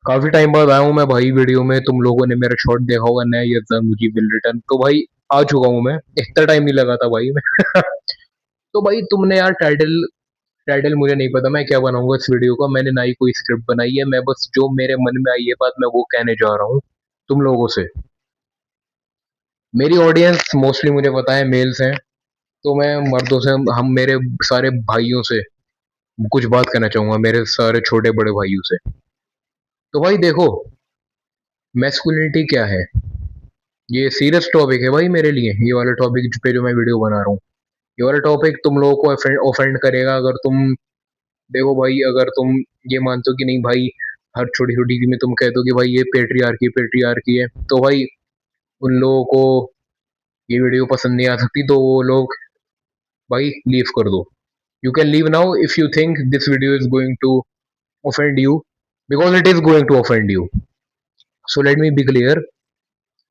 काफी टाइम बाद आया हूँ मैं भाई वीडियो में। तुम लोगों ने मेरा शॉट देखा होगा, नया ये मुझे विल रिटर्न। तो भाई आ चुका हूँ मैं। इतना टाइम नहीं लगा था भाई मैं तो भाई तुमने यार टाइटल टाइटल मुझे नहीं पता मैं क्या बनाऊंगा इस वीडियो का। मैंने ना ही कोई स्क्रिप्ट बनाई है, मैं बस जो मेरे मन में आई है बात मैं वो कहने जा रहा हूँ तुम लोगों से। मेरी ऑडियंस मोस्टली मुझे पता है मेल्स हैं, तो मैं मर्दों से, हम मेरे सारे भाइयों से कुछ बात करना चाहूंगा, मेरे सारे छोटे बड़े भाइयों से। तो भाई देखो, मैस्कुलिनिटी क्या है। ये सीरियस टॉपिक है भाई मेरे लिए, ये वाला टॉपिक पे जो मैं वीडियो बना रहा हूँ। ये वाला टॉपिक तुम लोगों को ऑफेंड करेगा अगर तुम, देखो भाई, अगर तुम ये मानते हो कि नहीं भाई, हर छोटी छोटी चीज में तुम कहते हो कि भाई ये पेट्रियार्की है, तो भाई उन लोगों को ये वीडियो पसंद नहीं आ सकती, तो वो लोग भाई लीव कर दो। You can leave now if you think this video is going to offend you, because it is going to offend you. So let me be clear.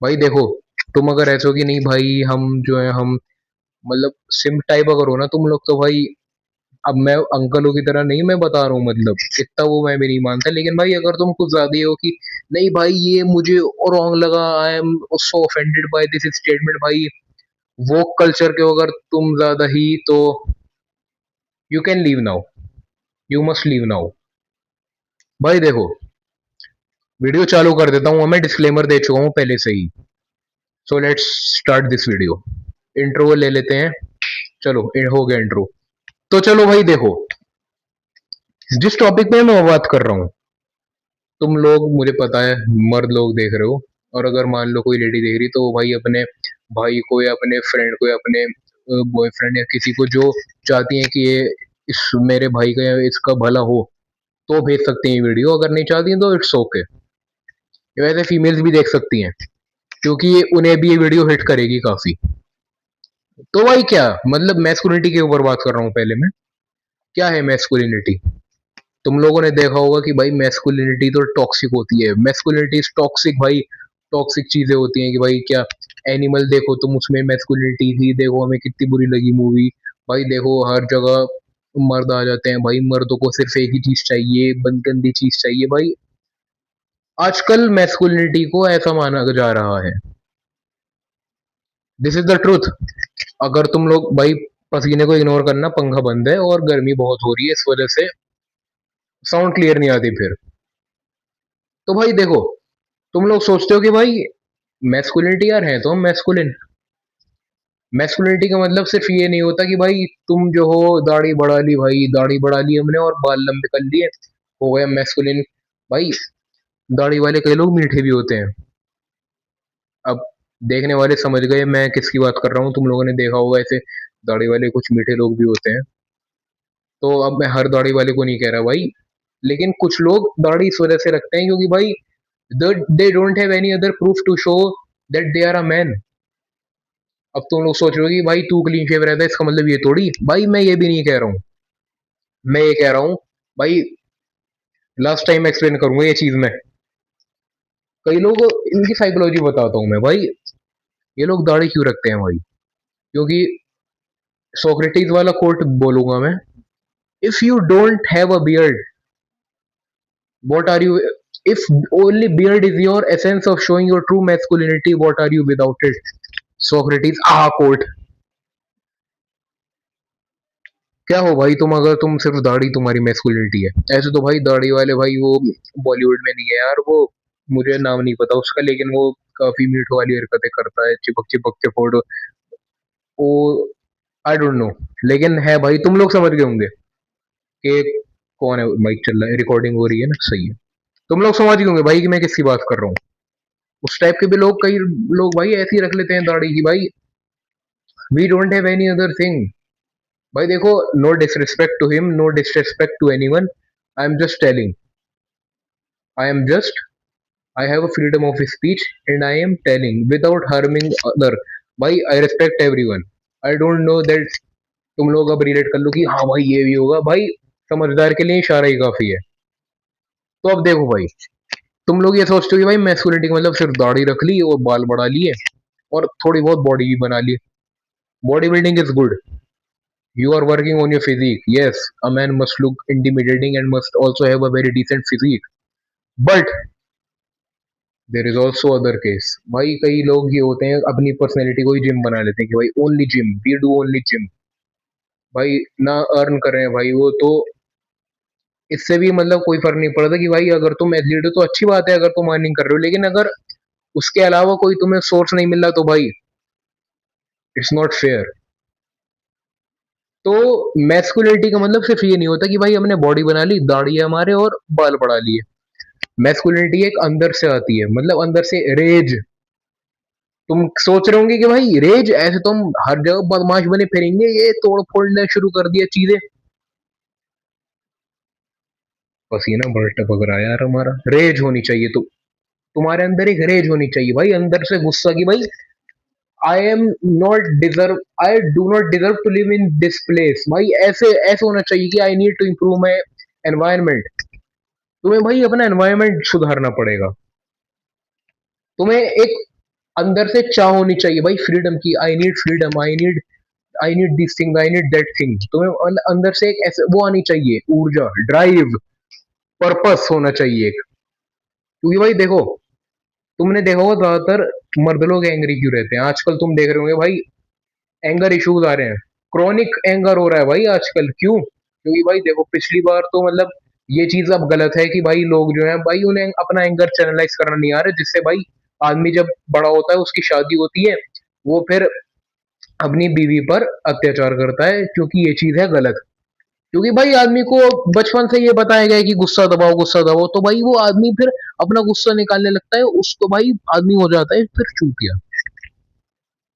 भाई देखो, तुम अगर ऐसे हो कि नहीं भाई हम जो है हम मतलब सिम टाइप अगर हो ना तुम लोग, तो भाई अब मैं अंकलों की तरह नहीं मैं बता रहा हूँ, मतलब इतना वो मैं भी नहीं मानता। लेकिन भाई अगर तुम कुछ ज्यादा ही हो कि नहीं भाई ये मुझे रॉन्ग लगा, I am so offended by this statement, भाई वो कल्चर के हो अगर तुम ज्यादा ही, तो you can leave now, you must leave now. भाई देखो, वीडियो चालू कर देता हूँ, मैं डिस्क्लेमर दे चुका हूँ पहले से ही। So let's start this video. Intro ले लेते हैं। चलो हो गया इंट्रो। तो चलो भाई देखो, जिस टॉपिक पे मैं बात कर रहा हूँ, तुम लोग मुझे पता है मर्द लोग देख रहे हो, और अगर मान लो कोई लेडी देख रही तो वो भाई अपने भाई को या अपने फ्रेंड को या अपने बॉयफ्रेंड या किसी को जो चाहती है कि ये इस मेरे भाई का या इसका भला हो, तो भेज सकती हैं वीडियो। अगर नहीं चाहती हैं तो इट्स ओके। वैसे फीमेल्स भी देख सकती हैं, क्योंकि उन्हें भी ये वीडियो हिट करेगी काफी। तो भाई क्या मतलब, मैस्कुलिनिटी के ऊपर बात कर रहा हूँ पहले मैं। क्या है मैस्कुलिनिटी? तुम लोगों ने देखा होगा कि भाई मैस्कुलिनिटी तो टॉक्सिक होती है। मैस्कुलिनिटी इज टॉक्सिक भाई। टॉक्सिक चीजें होती हैं कि भाई क्या, एनिमल देखो तुम, उसमें मैस्कुलिनिटी थी, देखो हमें कितनी बुरी लगी मूवी। भाई देखो हर जगह मर्द आ जाते हैं भाई, मर्दों को सिर्फ एक ही चीज चाहिए, गंदी चीज चाहिए भाई। आजकल मैस्कुलिनिटी को ऐसा माना जा रहा है। This is the truth. अगर तुम लोग भाई पसीने को इग्नोर करना, पंखा बंद है और गर्मी बहुत हो रही है, इस वजह से साउंड क्लियर नहीं आती फिर। तो भाई देखो, तुम लोग सोचते हो कि भाई मैस्कुलिनिटी यार है तो हम मैस्कुलिन। मैस्कुलिनिटी का मतलब सिर्फ ये नहीं होता कि भाई तुम जो हो दाढ़ी बढ़ा ली, भाई दाढ़ी बढ़ा ली हमने और बाल लंबे कर लिए, हो गए मैस्कुलिन। भाई दाढ़ी वाले कई लोग मीठे भी होते हैं। अब देखने वाले समझ गए मैं किसकी बात कर रहा हूँ। तुम लोगों ने देखा होगा ऐसे दाढ़ी वाले कुछ मीठे लोग भी होते हैं। तो अब मैं हर दाढ़ी वाले को नहीं कह रहा भाई, लेकिन कुछ लोग दाढ़ी इस वजह से रखते हैं क्योंकि भाई they don't have any other proof to show that they are a man. अब तुम लोग सोच रहे हो कि भाई तू क्लीन शेव रहता है इसका मतलब ये थोड़ी, भाई मैं ये भी नहीं कह रहा हूँ। मैं ये कह रहा हूँ भाई, लास्ट टाइम एक्सप्लेन करूंगा ये चीज में। कई लोग, इनकी साइकोलॉजी बताता हूँ मैं भाई। ये लोग दाढ़ी क्यों रखते हैं भाई? क्योंकि सोक्रेटिस वाला कोट बोलूंगा मैं, if you don't have a beard, what are you, if only beard is your essence of showing your true masculinity, what are you without it? Socrates quote। क्या हो भाई तुम अगर तुम सिर्फ दाढ़ी तुम्हारी मैस्कुलिनिटी है? ऐसे तो भाई दाढ़ी वाले भाई वो बॉलीवुड में नहीं है यार वो, मुझे नाम नहीं पता उसका, लेकिन वो काफी मीठ वाली हरकतें करता है, चिपक चिपक के फोटो, वो आई डोंट नो। लेकिन है भाई, तुम लोग समझ गए होंगे कि कौन है। माइक चल रहा है, रिकॉर्डिंग हो रही है ना, सही है। तुम लोग समझ गए होंगे भाई कि मैं किसकी बात कर रहा हूँ। उस टाइप के भी लोग, कई लोग भाई ऐसे ही रख लेते हैं दाढ़ी की भाई, we don't have any other thing. भाई देखो, no disrespect to him, no disrespect to anyone, I am just telling, I am just, I have a freedom of speech and I am telling without harming other. भाई I respect everyone. I don't know that तुम लोग अब relate कर लो कि हाँ भाई ये भी होगा भाई, समझदार के लिए इशारा ही काफी है। तो अब देखो भाई, तुम लोग ये सोचते हो कि भाई मैस्कुलिनिटी का मतलब सिर्फ दाढ़ी रख ली और बाल बढ़ा लिए और थोड़ी बहुत बॉडी भी बना ली। Body building is good, you are working on your physique, yes, a man must look intimidating and must also have a very decent physique, but there is also other case भाई। कई लोग ये होते हैं अपनी पर्सनैलिटी को ही gym बना लेते हैं कि भाई only gym, we do only gym. भाई ना अर्न कर रहे हैं भाई वो तो, इससे भी मतलब कोई फर्क नहीं पड़ता कि भाई अगर तुम एथलीट हो तो अच्छी बात है अगर तुम अर्निंग कर रहे हो, लेकिन अगर उसके अलावा कोई तुम्हें सोर्स नहीं मिल रहा तो भाई इट्स नॉट फेयर। तो मैस्कुलिनिटी का मतलब सिर्फ ये नहीं होता कि भाई हमने बॉडी बना ली, दाढ़ी है हमारे और बाल बढ़ा लिए। मैस्कुलिनिटी एक अंदर से आती है, मतलब अंदर से रेज। तुम सोच रहे होंगे कि भाई रेज ऐसे तो हम हर जगह बदमाश बने फिरेंगे, ये तोड़ फोड़ने शुरू कर दिया चीजें। पसीना बड़ा टपक रहा है यार हमारा। रेज होनी चाहिए तो तुम्हारे अंदर एक रेज होनी चाहिए भाई, अंदर से गुस्सा की भाई I am not deserve, I do not deserve to live in this place. भाई ऐसे ऐसे होना चाहिए कि I need to improve my environment. तुम्हें भाई अपना एनवायरमेंट सुधारना पड़ेगा। तुम्हें एक अंदर से चाह होनी चाहिए भाई फ्रीडम की, I need freedom, I need this thing, I need that thing. तुम्हें अंदर से एक ऐसे वो आनी चाहिए, ऊर्जा, ड्राइव, पर्पस होना चाहिए एक। क्योंकि भाई देखो, तुमने देखा होगा ज्यादातर मर्द लोग एंग्री क्यों रहते हैं आजकल, तुम देख रहे होंगे भाई एंगर इश्यूज आ रहे हैं, क्रॉनिक एंगर हो रहा है भाई आजकल। क्यों? क्योंकि भाई देखो पिछली बार तो मतलब ये चीज अब गलत है कि भाई लोग जो है भाई उन्हें अपना एंगर चैनलाइज करना नहीं आ रहा, जिससे भाई आदमी जब बड़ा होता है उसकी शादी होती है, वो फिर अपनी बीवी पर अत्याचार करता है, क्योंकि ये चीज है गलत। क्योंकि भाई आदमी को बचपन से ये बताया गया है कि गुस्सा दबाओ गुस्सा दबाओ, तो भाई वो आदमी फिर अपना गुस्सा निकालने लगता है, उसको भाई आदमी हो जाता है फिर चूतिया।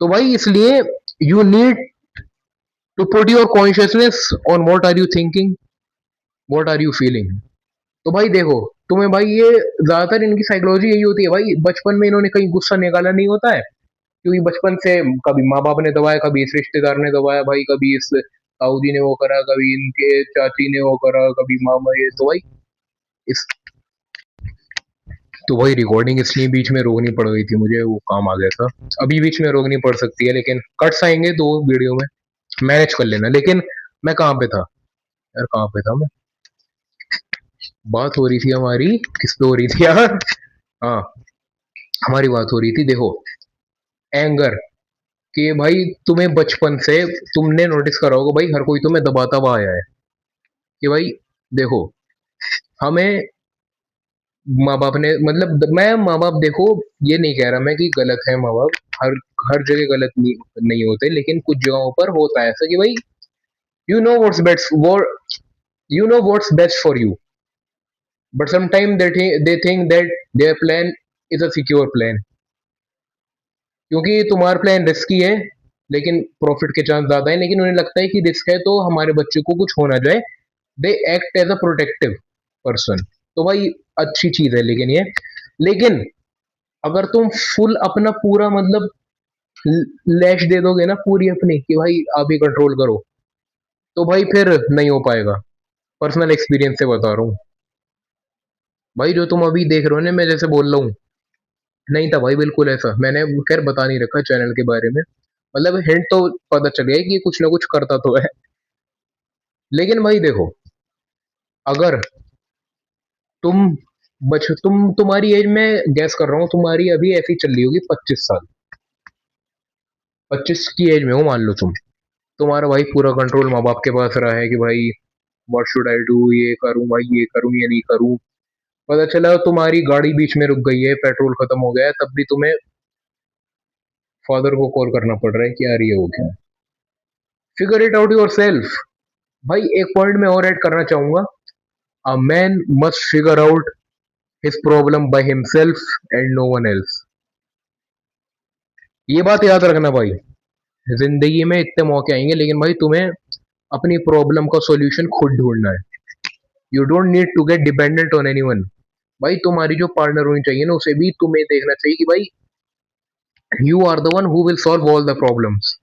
तो भाई इसलिए you need to put your consciousness on what are you thinking, what are you feeling. तो भाई देखो, तुम्हें भाई ये ज्यादातर इनकी साइकोलॉजी यही होती है भाई, बचपन में इन्होंने कहीं गुस्सा निकाला नहीं होता है, क्योंकि बचपन से कभी माँ बाप ने दबाया, कभी इस रिश्तेदार ने दबाया भाई, कभी इस ताऊ जी ने वो करा, कभी इनके चाची ने वो करा, कभी मामा, ये तो भाई इस, तो वही रिकॉर्डिंग इसलिए बीच में रोकनी पड़ गई थी मुझे, वो काम आ गया था। अभी बीच में रोकनी पड़ सकती है लेकिन कट्स आएंगे दो वीडियो में, मैनेज कर लेना। लेकिन मैं कहाँ पे था यार, कहाँ पे था मैं? बात हो रही थी हमारी, किस पे हो रही थी यार? हाँ, हमारी बात हो रही थी देखो, एंगर, कि भाई तुम्हें बचपन से तुमने नोटिस करा होगा भाई हर कोई तुम्हें दबाता हुआ आया है कि भाई देखो, हमें माँ बाप ने मतलब, मैं माँ बाप देखो, ये नहीं कह रहा मैं कि गलत है माँ बाप, हर हर जगह गलत नहीं होते, लेकिन कुछ जगहों पर होता है ऐसा कि भाई you know what's best, you know what's best for you, but sometime they think that their plan is a secure plan. क्योंकि तुम्हारा प्लान रिस्की है लेकिन प्रॉफिट के चांस ज्यादा है, लेकिन उन्हें लगता है कि रिस्क है तो हमारे बच्चे को कुछ हो ना जाए, they act as a protective person. तो भाई अच्छी चीज है लेकिन ये, लेकिन अगर तुम फुल अपना पूरा मतलब लैश दे दोगे ना पूरी अपनी कि भाई आप ही कंट्रोल करो, तो भाई फिर नहीं हो पाएगा। पर्सनल एक्सपीरियंस से बता रहा हूँ भाई, जो तुम अभी देख रहे हो ना मैं जैसे बोल रहा हूँ, नहीं था भाई बिल्कुल ऐसा। मैंने खैर बता नहीं रखा चैनल के बारे में, मतलब हिंट तो पता चल गया है कि ये कुछ ना कुछ करता तो है। लेकिन भाई देखो, अगर तुम तुम्हारी एज में गैस कर रहा हूँ, तुम्हारी अभी ऐसी चल रही होगी 25 साल, 25 की एज में हो मान लो तुम, तुम्हारा भाई पूरा कंट्रोल माँ बाप के पास रहा है कि भाई व्हाट शुड आई डू, ये करूं भाई, ये करूं या नहीं करूं। पता चला तुम्हारी गाड़ी बीच में रुक गई है, पेट्रोल खत्म हो गया है, तब भी तुम्हें फादर को कॉल करना पड़ रहा है कि यार ये हो गया। Figure it out yourself. भाई एक पॉइंट में और ऐड करना चाहूंगा, a man must figure out his problem by himself and no one else. ये बात याद रखना भाई, जिंदगी में इतने मौके आएंगे लेकिन भाई तुम्हें अपनी प्रॉब्लम का सॉल्यूशन खुद ढूंढना है। You don't need to get dependent on anyone. भाई तुम्हारी जो पार्टनर होनी चाहिए ना, उसे भी तुम्हें देखना चाहिए कि भाई you are the one who will solve all the problems.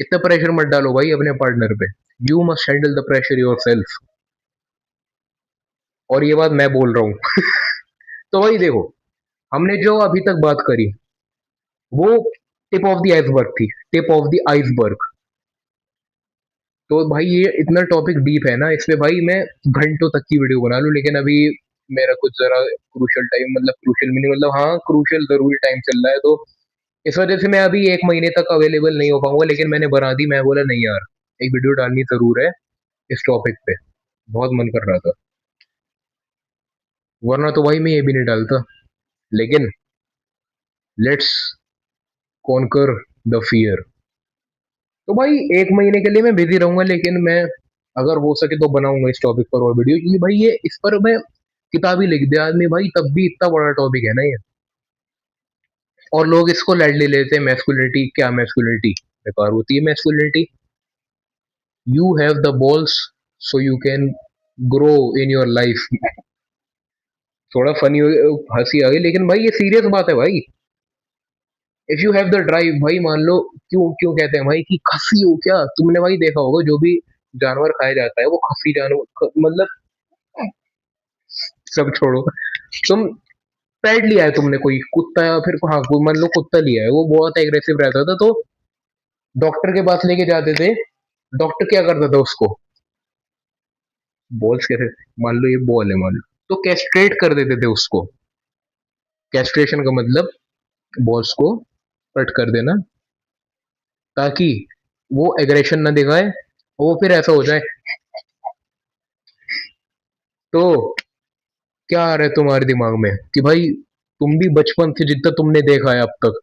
इतना प्रेशर मत डालो भाई अपने पार्टनर पे, you must handle the pressure yourself. और ये बात मैं बोल रहा हूँ। तो भाई देखो, हमने जो अभी तक बात करी वो टिप ऑफ द आइसबर्ग थी, टिप ऑफ द आइसबर्ग। तो भाई ये इतना टॉपिक डीप है ना, इस पे भाई मैं घंटों तक की वीडियो बना लूं, लेकिन अभी मेरा कुछ जरा क्रूशियल टाइम, मतलब क्रूशियल मीनिंग मतलब हाँ क्रूशियल जरूरी टाइम चल रहा है, तो इस वजह से मैं अभी एक महीने तक अवेलेबल नहीं हो पाऊंगा, लेकिन मैंने बना दी। मैं बोला नहीं यार, एक वीडियो डालनी जरूर है इस टॉपिक पे, बहुत मन कर रहा था, वरना तो भाई मैं ये भी नहीं डालता। लेकिन लेट्स कॉन्कर द फियर। तो भाई एक महीने के लिए मैं बिजी रहूंगा, लेकिन मैं अगर हो सके तो बनाऊंगा इस टॉपिक पर और वीडियो, क्योंकि भाई ये इस पर मैं किताब ही लिख दे आदमी भाई, तब भी इतना बड़ा टॉपिक है ना ये। और लोग इसको लाइटली लेते हैं, मैस्कुलिनिटी क्या, मैस्कुलिनिटी बेकार होती है masculinity. You have the balls so you can grow in your life. थोड़ा फनी, हंसी आ गई, लेकिन भाई ये सीरियस बात है भाई। If you have the drive, भाई मान लो, क्यों क्यों कहते हैं भाई कि खस्सी हो क्या, तुमने भाई देखा होगा जो भी जानवर खाया जाता है वो खस्सी जानवर, मतलब सब छोड़ो, तुम पेट लिया है तुमने, कोई कुत्ता या फिर हाँ कोई मान लो कुत्ता लिया है, वो बहुत एग्रेसिव रहता था, तो डॉक्टर के पास लेके जाते थे। डॉक्टर क्या करता था उसको, बॉल्स कैसे, मान लो ये बॉल है मान लो, तो कैस्ट्रेट कर देते थे उसको। कैस्ट्रेशन का मतलब बॉल्स को कट कर देना, ताकि वो एग्रेशन ना दिखाए, वो फिर ऐसा हो जाए। तो क्या आ रहा है तुम्हारे दिमाग में कि भाई तुम भी बचपन से जितना तुमने देखा है अब तक,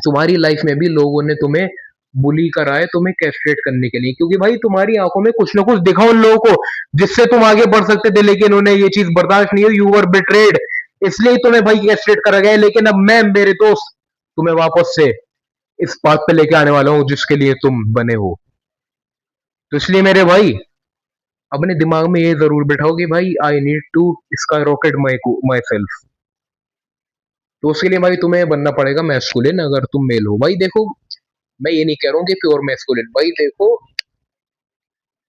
तुम्हारी लाइफ में भी लोगों ने तुम्हें बुली करा है तुम्हें कैस्ट्रेट करने के लिए, क्योंकि भाई तुम्हारी आंखों में कुछ ना कुछ दिखा उन लोगों को जिससे तुम आगे बढ़ सकते थे, लेकिन उन्हें ये चीज बर्दाश्त नहीं हुई, यू वर बिट्रेड, इसलिए तुम्हें भाई कैस्ट्रेट करा गया है। लेकिन अब मैं मेरे दोस्त तुम्हें वापस से इस बात पे लेके आने वाला हूँ जिसके लिए तुम बने हो। तो इसलिए मेरे भाई अपने दिमाग में ये जरूर बिठाओ कि भाई I need to skyrocket myself. तो उसके लिए भाई तुम्हें बनना पड़ेगा मैस्कुलिन, अगर तुम मेल हो भाई। देखो मैं ये नहीं कह रहा हूँ कि प्योर मैस्कुलिन, भाई देखो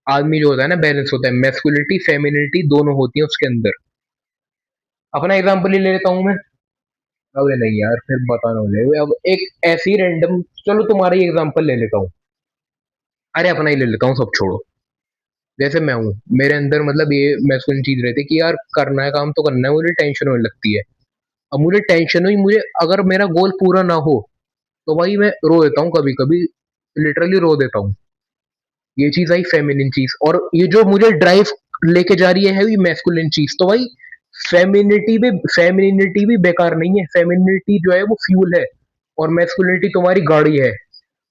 आदमी जो होता है ना बैलेंस होता है, मैस्कुलिनिटी फेमिनिटी दोनों होती है उसके अंदर। अपना एग्जांपल ही ले लेता हूँ मैं। अबे नहीं यार फिर बताना हो जाएगा, अब एक ऐसी रैंडम, चलो तुम्हारा ही एग्जांपल ले लेता हूँ, अरे अपना ही ले लेता हूँ, सब छोड़ो। जैसे मैं हूँ, मेरे अंदर मतलब ये मैस्कुलिन चीज रहती है कि यार करना है काम तो करना है, मुझे टेंशन होने लगती है। अब मुझे टेंशन हुई, मुझे अगर मेरा गोल पूरा ना हो तो भाई मैं रो देता हूँ कभी कभी, लिटरली रो देता हूँ। ये चीज आई फेमिनिन चीज, और ये जो मुझे ड्राइव लेके जा रही है ये मैस्कुलिन चीज। तो भाई फेमिनिटी भी बेकार नहीं है, फेमिनिटी जो है वो फ्यूल है, और मैस्कुलिनिटी तुम्हारी गाड़ी है,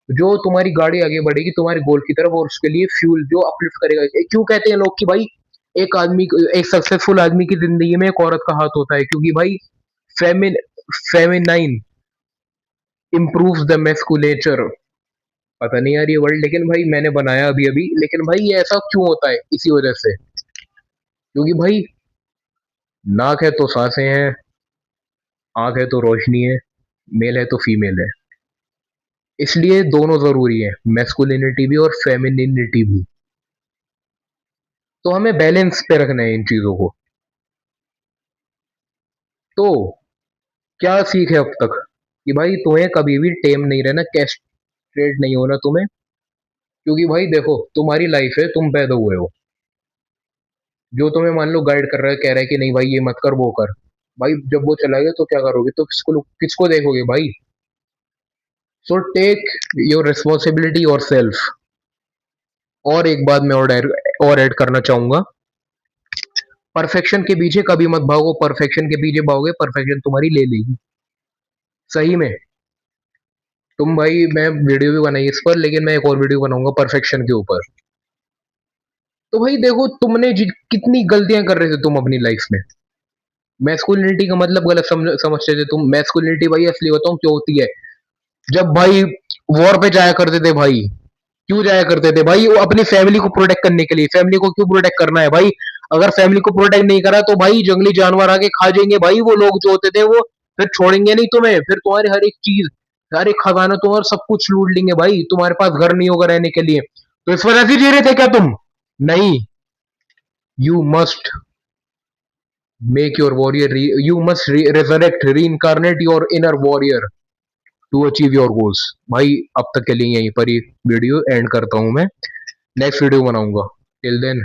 जो तुम्हारी गाड़ी आगे बढ़ेगी तुम्हारे गोल की तरफ, और उसके लिए फ्यूल जो अपलिफ्ट करेगा। क्यों कहते हैं लोग कि भाई एक आदमी, एक सक्सेसफुल आदमी की जिंदगी में एक औरत का हाथ होता है, क्योंकि भाई फेमिन फेमिनाइन इम्प्रूव्स द मैस्कुलेचर। पता नहीं यार ये वर्ड, लेकिन भाई मैंने बनाया अभी अभी, लेकिन भाई ये ऐसा क्यों होता है, इसी वजह से, क्योंकि भाई नाक है तो सांसें हैं, आंख है तो रोशनी है, मेल है तो फीमेल है, इसलिए दोनों जरूरी है, मैस्कुलिनिटी भी और फेमिनिनिटी भी। तो हमें बैलेंस पे रखना है इन चीजों को। तो क्या सीखे अब तक कि भाई तुम्हें कभी भी टेम नहीं रहना, कैस्ट्रेट नहीं होना तुम्हें, क्योंकि भाई देखो तुम्हारी लाइफ है, तुम पैदा हुए हो, जो तुम्हें मान लो गाइड कर रहा है, कह रहा है कि नहीं भाई ये मत कर वो कर, भाई जब वो चला गया तो क्या करोगे, तो किसको किसको देखोगे भाई। So take your responsibility yourself. और एक बात मैं और ऐड करना चाहूंगा, परफेक्शन के पीछे कभी मत भागो, परफेक्शन के पीछे भागोगे परफेक्शन तुम्हारी ले लेगी, सही में। तुम भाई मैं वीडियो भी बनाई इस पर, लेकिन मैं एक और वीडियो बनाऊंगा परफेक्शन के ऊपर। तो भाई देखो तुमने कितनी गलतियां कर रहे थे तुम अपनी लाइफ में, मैस्कुलिनिटी का मतलब गलत समझते थे तुम। मैस्कुलिनिटी भाई असली बताऊं क्यों होती है, जब भाई वॉर पे जाया करते थे भाई, क्यों जाया करते थे भाई, वो अपनी फैमिली को प्रोटेक्ट करने के लिए। फैमिली को क्यों प्रोटेक्ट करना है भाई, अगर फैमिली को प्रोटेक्ट नहीं करा तो भाई जंगली जानवर आके खा जाएंगे भाई, वो लोग जो होते थे वो फिर छोड़ेंगे नहीं तुम्हें, फिर तुम्हारी हर एक चीज, हर एक खजाना तुम्हारा सब कुछ लूट लेंगे भाई, तुम्हारे पास घर नहीं होगा रहने के लिए। तो इस वजह से जी रहे थे क्या तुम, नहीं। You must make your warrior, you must resurrect reincarnate your inner warrior to achieve your goals. भाई अब तक के लिए यहीं पर ही वीडियो एंड करता हूं मैं, नेक्स्ट वीडियो बनाऊंगा, टिल देन